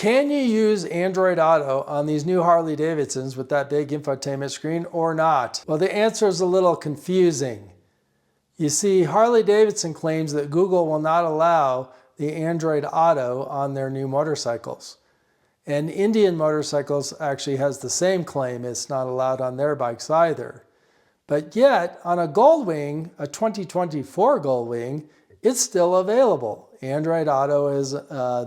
can you use Android Auto on these new Harley Davidsons with that big infotainment screen or not? Well, the answer is a little confusing. You see, Harley Davidson claims that Google will not allow the Android Auto on their new motorcycles. And Indian Motorcycles actually has the same claim. It's not allowed on their bikes either. But yet, on a Goldwing, a 2024 Goldwing, it's still available. Android Auto is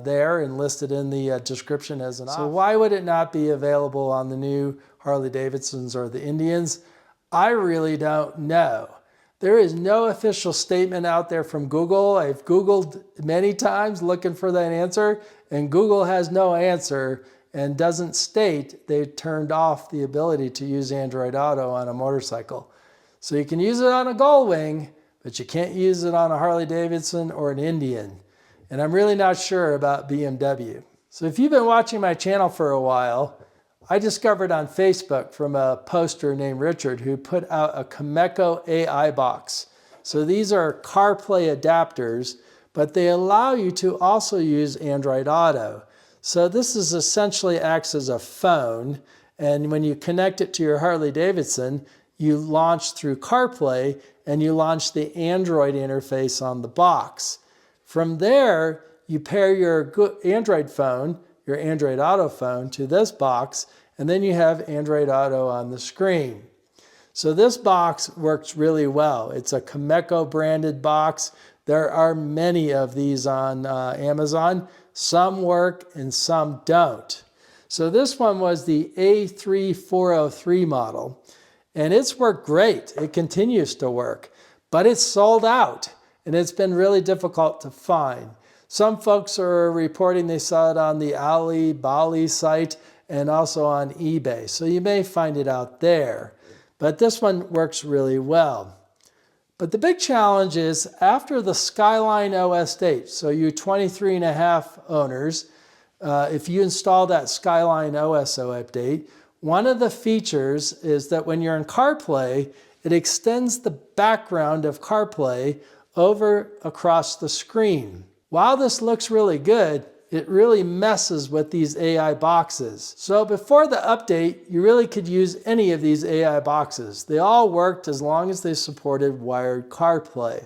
there and listed in the description as an option. So why would it not be available on the new Harley Davidsons or the Indians? I really don't know. There is no official statement out there from Google. I've Googled many times looking for that answer, and Google has no answer and doesn't state they've turned off the ability to use Android Auto on a motorcycle. So you can use it on a Goldwing, but you can't use it on a Harley Davidson or an Indian. And I'm really not sure about BMW. So if you've been watching my channel for a while, I discovered on Facebook from a poster named Richard who put out a Cameco AI box. So these are CarPlay adapters, but they allow you to also use Android Auto. So this is essentially acts as a phone, and when you connect it to your Harley Davidson, you launch through CarPlay and you launch the Android interface on the box. From there, you pair your Android phone, your Android Auto phone, to this box, and then you have Android Auto on the screen. So this box works really well. It's a Cameco branded box. There are many of these on Amazon. Some work and some don't. So this one was the A3403 model, and it's worked great. It continues to work, but it's sold out, and it's been really difficult to find. Some folks are reporting they saw it on the Alibaba site and also on eBay. So you may find it out there. But this one works really well. But the big challenge is after the SkyLine OS date, so you 23.5 owners, if you install that SkyLine OS update, one of the features is that when you're in CarPlay, it extends the background of CarPlay over across the screen. While this looks really good, it really messes with these AI boxes. So before the update, you really could use any of these AI boxes. They all worked as long as they supported wired CarPlay.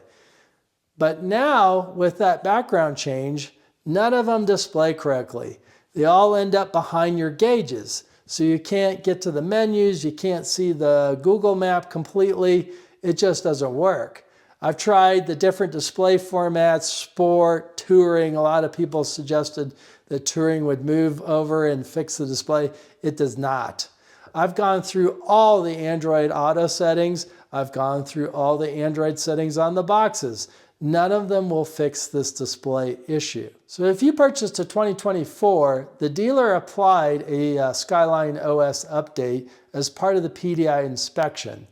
But now, with that background change, none of them display correctly. They all end up behind your gauges. So you can't get to the menus, you can't see the Google map completely. It just doesn't work. I've tried the different display formats, sport, touring. A lot of people suggested that touring would move over and fix the display. It does not. I've gone through all the Android Auto settings. I've gone through all the Android settings on the boxes. None of them will fix this display issue. So if you purchased a 2024, the dealer applied a SkyLine OS update as part of the PDI inspection.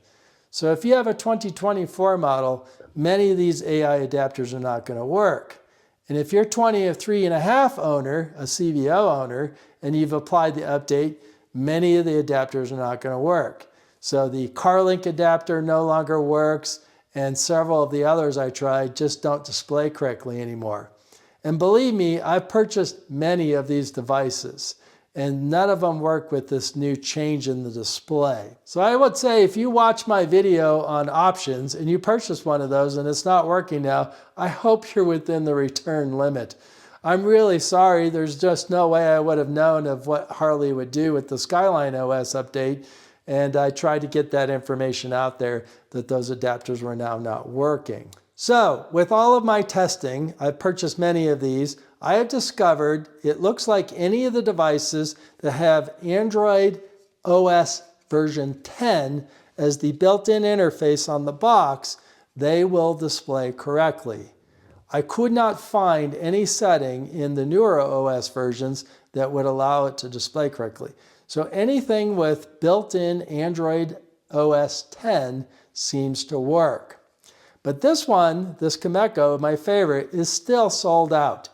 So if you have a 2024 model, many of these AI adapters are not going to work. And if you're 23.5 owner, a CVO owner, and you've applied the update, many of the adapters are not going to work. So the CarLink adapter no longer works, and several of the others I tried just don't display correctly anymore. And believe me, I've purchased many of these devices, and none of them work with this new change in the display. So I would say if you watch my video on options and you purchase one of those and it's not working now, I hope you're within the return limit. I'm really sorry, there's just no way I would have known of what Harley would do with the SkyLine OS update, and I tried to get that information out there that those adapters were now not working. So with all of my testing, I've purchased many of these. I have discovered it looks like any of the devices that have Android OS version 10 as the built-in interface on the box, they will display correctly. I could not find any setting in the newer OS versions that would allow it to display correctly. So anything with built-in Android OS 10 seems to work. But this one, this Cameco, my favorite, is still sold out.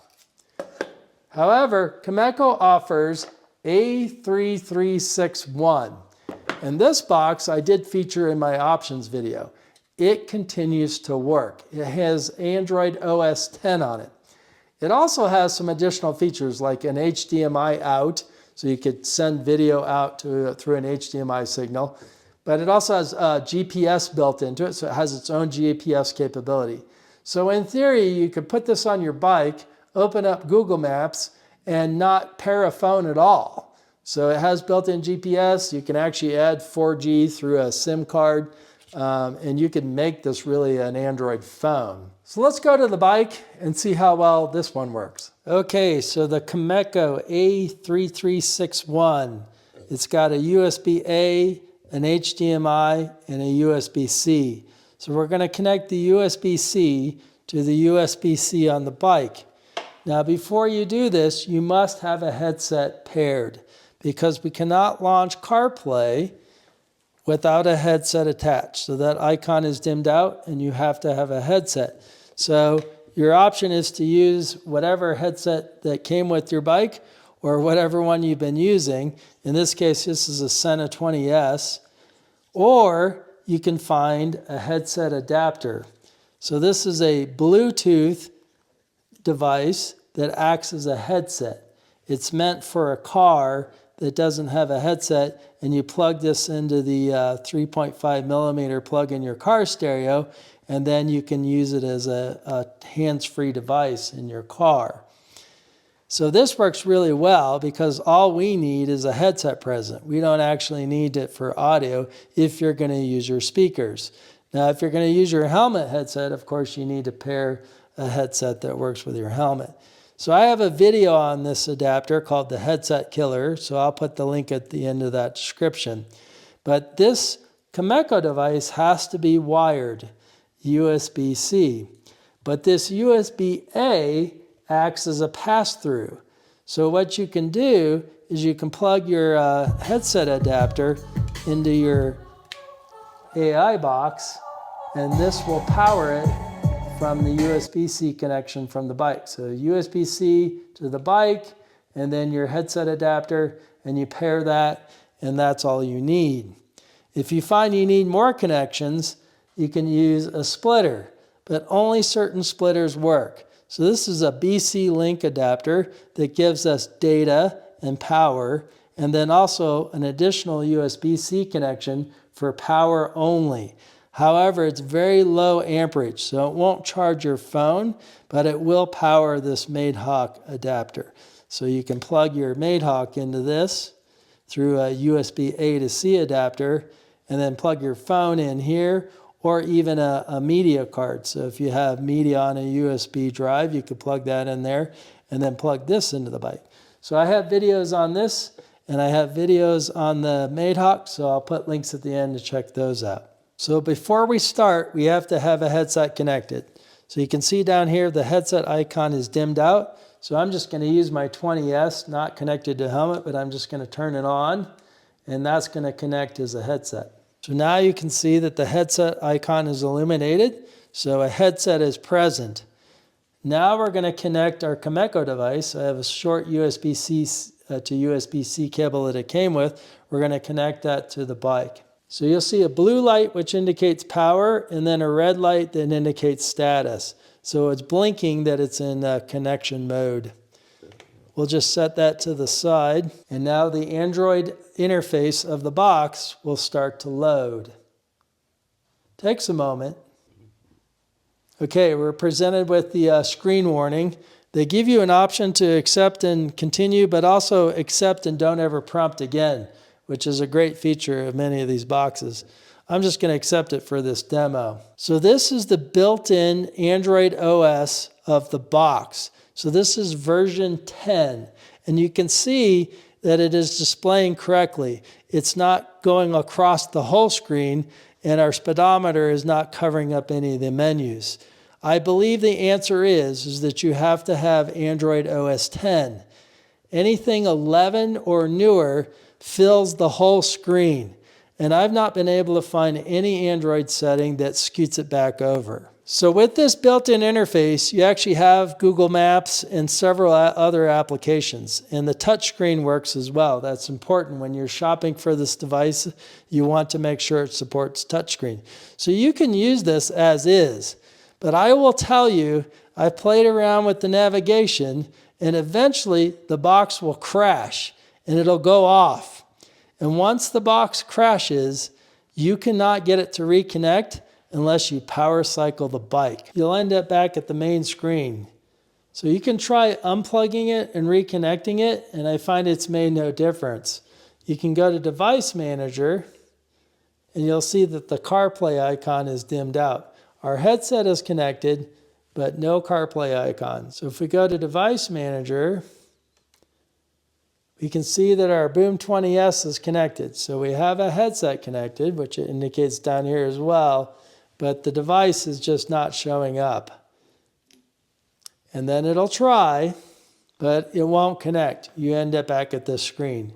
However, Cameco offers A3361. And this box I did feature in my options video. It continues to work. It has Android OS 10 on it. It also has some additional features like an HDMI out, so you could send video out through an HDMI signal. But it also has GPS built into it, so it has its own GPS capability. So in theory, you could put this on your bike, open up Google Maps, and not pair a phone at all. So it has built-in GPS. You can actually add 4G through a SIM card, and you can make this really an Android phone. So let's go to the bike and see how well this one works. Okay, so the Cameco A3361, it's got a USB-A, an HDMI, and a USB-C. So we're going to connect the USB-C to the USB-C on the bike. Now before you do this, you must have a headset paired because we cannot launch CarPlay without a headset attached. So that icon is dimmed out and you have to have a headset. So your option is to use whatever headset that came with your bike or whatever one you've been using. In this case, this is a Sena 20S. Or you can find a headset adapter. So this is a Bluetooth device that acts as a headset. It's meant for a car that doesn't have a headset, and you plug this into the 3.5 millimeter plug in your car stereo, and then you can use it as a hands-free device in your car. So this works really well because all we need is a headset present. We don't actually need it for audio if you're going to use your speakers. Now, if you're going to use your helmet headset, of course, you need to pair a headset that works with your helmet. So I have a video on this adapter called the Headset Killer, so I'll put the link at the end of that description. But this Cameco device has to be wired USB-C. But this USB-A acts as a pass-through. So what you can do is you can plug your headset adapter into your AI box, and this will power it from the USB-C connection from the bike. So USB-C to the bike, and then your headset adapter, and you pair that, and that's all you need. If you find you need more connections, you can use a splitter, but only certain splitters work. So this is a BC Link adapter that gives us data and power, and then also an additional USB-C connection for power only. However, it's very low amperage, so it won't charge your phone, but it will power this Madehawk adapter. So you can plug your Madehawk into this through a USB-A to C adapter, and then plug your phone in here, or even a media card. So if you have media on a USB drive, you could plug that in there and then plug this into the bike. So I have videos on this, and I have videos on the Madehawk, so I'll put links at the end to check those out. So before we start, we have to have a headset connected. So you can see down here the headset icon is dimmed out. So I'm just going to use my 20S, not connected to helmet, but I'm just going to turn it on, and that's going to connect as a headset. So now you can see that the headset icon is illuminated, so a headset is present. Now we're going to connect our Cameco device. I have a short USB-C to USB-C cable that it came with. We're going to connect that to the bike. So you'll see a blue light which indicates power, and then a red light that indicates status. So it's blinking that it's in connection mode. We'll just set that to the side, and now the Android interface of the box will start to load. Takes a moment. Okay, we're presented with the screen warning. They give you an option to accept and continue, but also accept and don't ever prompt again, which is a great feature of many of these boxes. I'm just going to accept it for this demo. So this is the built-in Android OS of the box. So this is version 10, and you can see that it is displaying correctly. It's not going across the whole screen, and our speedometer is not covering up any of the menus. I believe the answer is that you have to have Android OS 10. Anything 11 or newer fills the whole screen, and I've not been able to find any Android setting that scoots it back over. So with this built-in interface, you actually have Google Maps and several other applications, and the touchscreen works as well. That's important when you're shopping for this device. You want to make sure it supports touchscreen. So you can use this as is, but I will tell you, I played around with the navigation, and eventually the box will crash and it'll go off. And once the box crashes, you cannot get it to reconnect unless you power cycle the bike. You'll end up back at the main screen. So you can try unplugging it and reconnecting it, and I find it's made no difference. You can go to Device Manager, and you'll see that the CarPlay icon is dimmed out. Our headset is connected, but no CarPlay icon. So if we go to Device Manager, we can see that our Boom 20S is connected. So we have a headset connected, which it indicates down here as well, but the device is just not showing up. And then it'll try, but it won't connect. You end up back at this screen.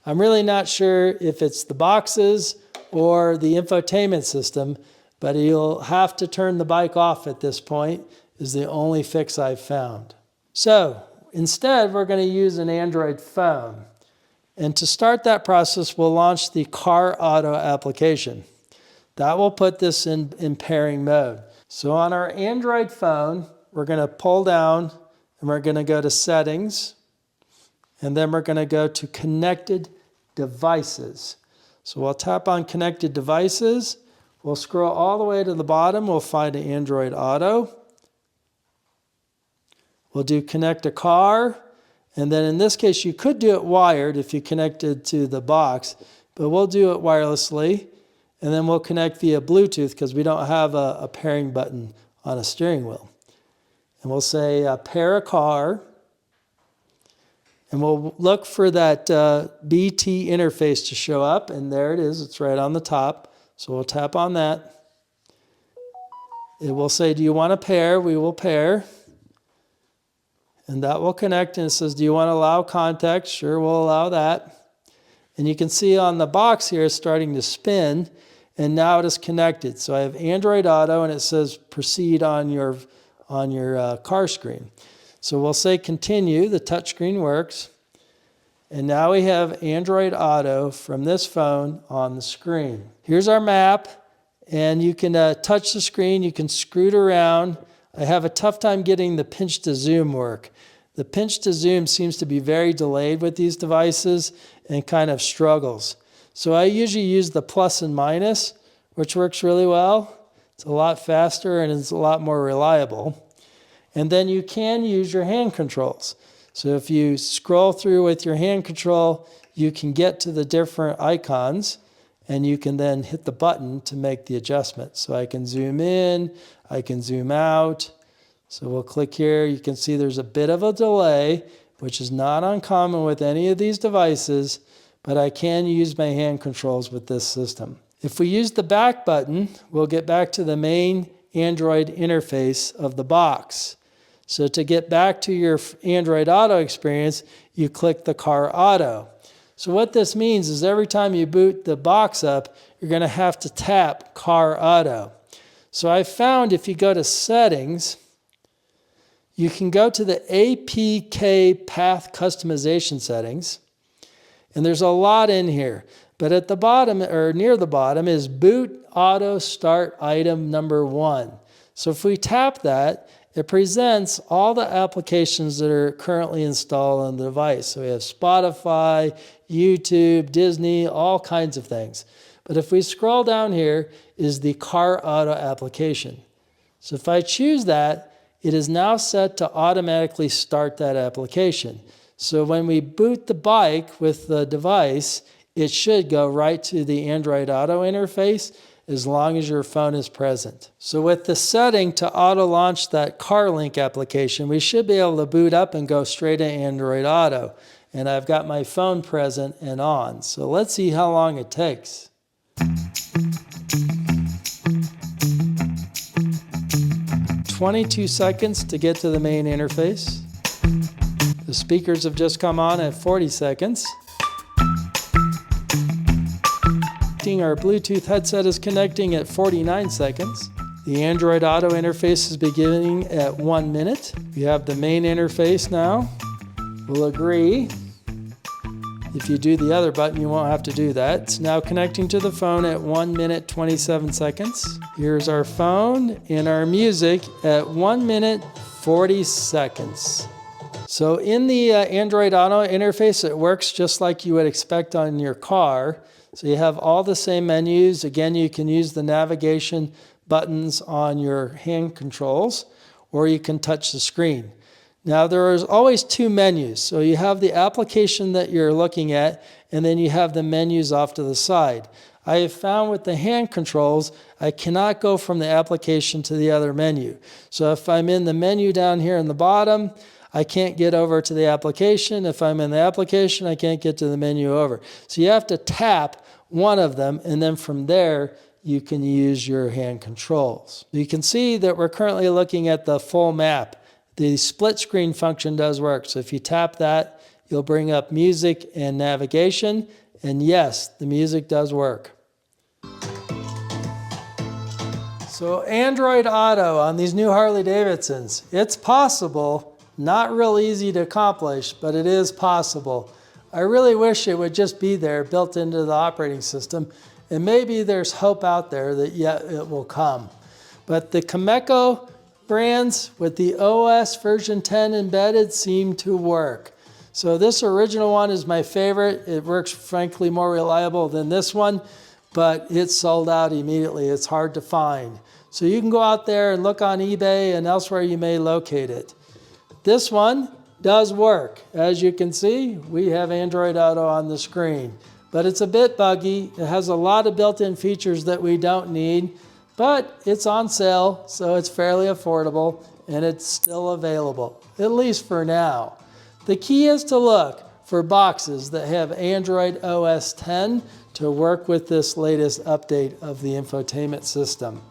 I'm really not sure if it's the boxes or the infotainment system, but you'll have to turn the bike off at this point, is the only fix I've found. So instead, we're going to use an Android phone. And to start that process, we'll launch the Car Auto application. That will put this in pairing mode. So on our Android phone, we're going to pull down and we're going to go to Settings. And then we're going to go to Connected Devices. So we'll tap on Connected Devices. We'll scroll all the way to the bottom. We'll find Android Auto. We'll do Connect a Car. And then in this case, you could do it wired if you connected to the box. But we'll do it wirelessly. And then we'll connect via Bluetooth because we don't have a pairing button on a steering wheel. And we'll say pair a car. And we'll look for that BT interface to show up. And there it is. It's right on the top. So we'll tap on that. It will say, do you want to pair? We will pair. And that will connect. And it says, do you want to allow context? Sure, we'll allow that. And you can see on the box here it's starting to spin. And now it is connected. So I have Android Auto and it says proceed on your car screen. So we'll say continue. The touchscreen works. And now we have Android Auto from this phone on the screen. Here's our map. And you can touch the screen. You can screw it around. I have a tough time getting the pinch to zoom work. The pinch to zoom seems to be very delayed with these devices and kind of struggles. So I usually use the plus and minus, which works really well. It's a lot faster and it's a lot more reliable. And then you can use your hand controls. So if you scroll through with your hand control, you can get to the different icons and you can then hit the button to make the adjustment. So I can zoom in, I can zoom out. So we'll click here. You can see there's a bit of a delay, which is not uncommon with any of these devices, but I can use my hand controls with this system. If we use the back button, we'll get back to the main Android interface of the box. So to get back to your Android Auto experience, you click the Car Auto. So what this means is every time you boot the box up, you're going to have to tap Car Auto. So I found if you go to Settings, you can go to the APK Path Customization settings. And there's a lot in here. But at the bottom, or near the bottom, is Boot Auto Start Item Number 1. So if we tap that, it presents all the applications that are currently installed on the device. So we have Spotify, YouTube, Disney, all kinds of things. But if we scroll down here, is the Car Auto application. So if I choose that, it is now set to automatically start that application. So when we boot the bike with the device, it should go right to the Android Auto interface as long as your phone is present. So with the setting to auto launch that CarLink application, we should be able to boot up and go straight to Android Auto. And I've got my phone present and on. So let's see how long it takes. "22 seconds to get to the main interface. The speakers have just come on at 40 seconds. Our Bluetooth headset is connecting at 49 seconds. The Android Auto interface is beginning at 1 minute. We have the main interface now. We'll agree. If you do the other button, you won't have to do that. It's now connecting to the phone at 1 minute 27 seconds. Here's our phone and our music at 1 minute 40 seconds. So in the Android Auto interface, it works just like you would expect on your car. So you have all the same menus. Again, you can use the navigation buttons on your hand controls, or you can touch the screen. Now there is always two menus. So you have the application that you're looking at, and then you have the menus off to the side. I have found with the hand controls, I cannot go from the application to the other menu. So if I'm in the menu down here in the bottom, I can't get over to the application. If I'm in the application, I can't get to the menu over. So you have to tap one of them, and then from there, you can use your hand controls. You can see that we're currently looking at the full map. The split screen function does work. So if you tap that, you'll bring up music and navigation. And yes, the music does work. So Android Auto on these new Harley Davidsons, it's possible, not real easy to accomplish, but it is possible. I really wish it would just be there, built into the operating system. And maybe there's hope out there that it will come. But the Cameco brands with the OS version 10 embedded seem to work. So this original one is my favorite. It works frankly more reliable than this one, but it's sold out immediately. It's hard to find. So you can go out there and look on eBay and elsewhere you may locate it. This one does work. As you can see, we have Android Auto on the screen, but it's a bit buggy. It has a lot of built-in features that we don't need, but it's on sale, so it's fairly affordable and it's still available, at least for now. The key is to look for boxes that have Android OS 10 to work with this latest update of the infotainment system.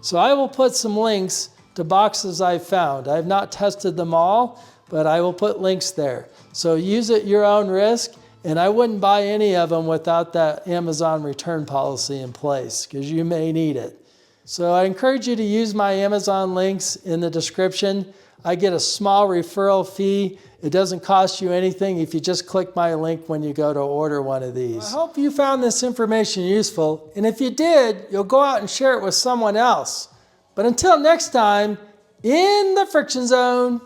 So I will put some links to boxes I've found. I've not tested them all, but I will put links there. So use at your own risk, and I wouldn't buy any of them without that Amazon return policy in place, because you may need it. So I encourage you to use my Amazon links in the description. I get a small referral fee. It doesn't cost you anything if you just click my link when you go to order one of these. I hope you found this information useful, and if you did, you'll go out and share it with someone else. But until next time, in the Friction Zone.